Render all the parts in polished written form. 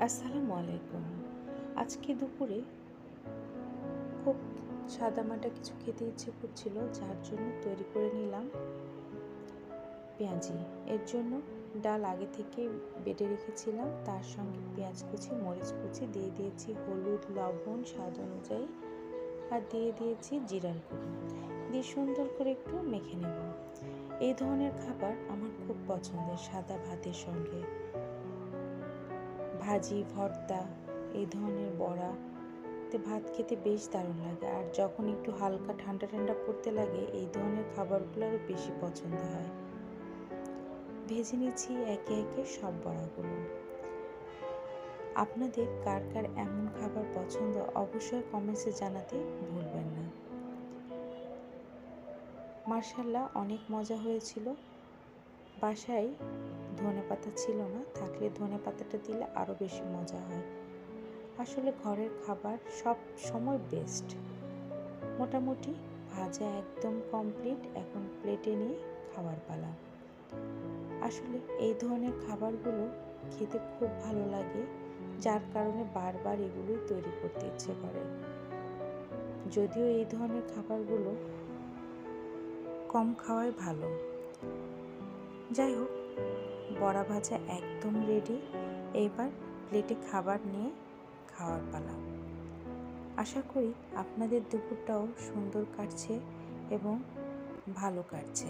আসসালামু আলাইকুম। আজকে দুপুরে খুব সাদামাটা কিছু খেতে ইচ্ছে করছিল, যার জন্য তৈরি করে নিলাম পেঁয়াজি। এর জন্য ডাল আগে থেকে বেটে রেখেছিলাম, তার সঙ্গে পেঁয়াজ কুচি, মরিচ কুচি দিয়ে দিয়েছি, হলুদ, লবণ স্বাদ অনুযায়ী, আর দিয়ে দিয়েছি জিরার গুঁড়ো, দিয়ে সুন্দর করে একটু মেখে নেব। এই ধরনের খাবার আমার খুব পছন্দের, সাদা ভাতের সঙ্গে ভাজি, ভর্তা, এই ধরনের বড়া তে ভাত খেতে বেশ দারুণ লাগে। আর যখন একটু হালকা ঠান্ডা ঠান্ডা পড়তে লাগে, এই ধরনের খাবারগুলো আরও বেশি পছন্দ হয়। ভেজে নিচ্ছি একে একে সব বড়াগুলো। আপনাদের কার কার এমন খাবার পছন্দ অবশ্যই কমেন্টসে জানাতে ভুলবেন না। মাশাআল্লাহ, অনেক মজা হয়েছিল। বাসায় ধনেপাতা ছিল না, থাকলে ধনেপাতাটা দিলে আরও বেশি মজা হয়। আসলে ঘরের খাবার সব সময় বেস্ট। মোটামুটি ভাজা একদম কমপ্লিট, এখন প্লেটে নিয়ে খাওয়ার পালা। আসলে এই ধরনের খাবারগুলো খেতে খুব ভালো লাগে, যার কারণে বারবার এগুলোই তৈরি করতে ইচ্ছে করে। যদিও এই ধরনের খাবারগুলো কম খাওয়াই ভালো। যাই হোক, বড়া ভাজা একদম রেডি। এইবার প্লেটে খাবার নিয়ে খাওয়ার পালা। আশা করি আপনাদের দুপুরটাও সুন্দর কাটছে এবং ভালো কাটছে।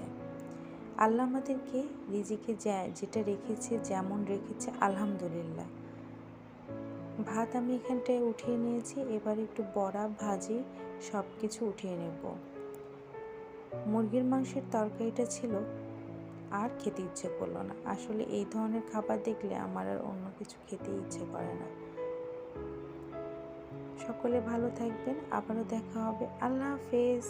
আল্লাহ আমাদেরকে রিজিকে যেটা রেখেছে, যেমন রেখেছে, আলহামদুলিল্লাহ। ভাত আমি এখানটায় উঠিয়ে নিয়েছি, এবার একটু বড়া, ভাজি সব কিছু উঠিয়ে নেব। মুরগির মাংসের তরকারিটা ছিল, আর খেতে ইচ্ছে করলো না। আসলে এই ধরনের খাবার দেখলে আমার আর অন্য কিছু খেতে ইচ্ছে করে না। সকলে ভালো থাকবেন, আবারও দেখা হবে। আল্লাহ হাফেজ।